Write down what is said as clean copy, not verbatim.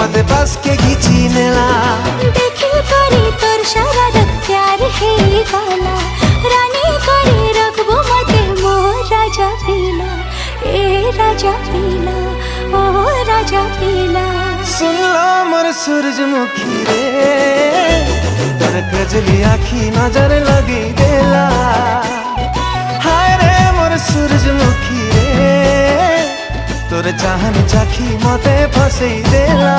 मते पास के घिची नेला देखी करी तोर शरारत प्यार है गाला रानी करे रखबो मते मोर राजा पीला ए राजा पीला ओ राजा पीला सुन लो मोर सूरजमुखी रे तोर कजली आखी नजर लगी देला हाय रे मोर सूरजमुखी रे तोर चाहन चाखी मते फसई देला।